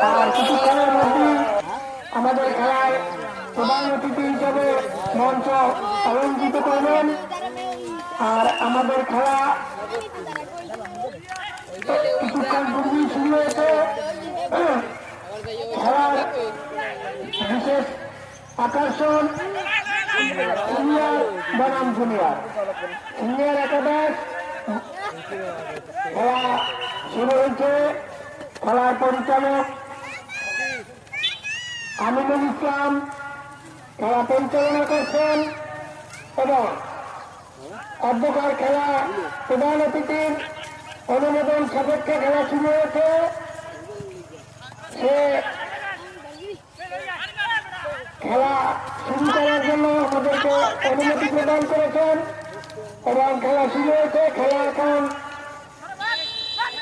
আর কিছুক্ষণের মধ্যেই আমাদের খেলায় প্রধান অতিথি হিসেবে মঞ্চ অলঙ্কৃত করবেন। আর আমাদের খেলা কিছুক্ষণ পূর্বেই শুরু হয়েছে। খেলার বিশেষ আকর্ষণ সিনিয়র বনাম জুনিয়র। সিনিয়র একাদশ খেলা শুরু হয়েছে। খেলার পরিচালক আমিনুল ইসলাম খেলা পরিচালনা করছেন এবং অধ্যকার খেলা প্রধান অতিথির অনুমোদন সাপেক্ষে খেলা শুরু হয়েছে। সে খেলা শুরু করার জন্য আমাদেরকে অনুমতি প্রদান করেছেন এবং খেলা শুরু হয়েছে। খেলা এখন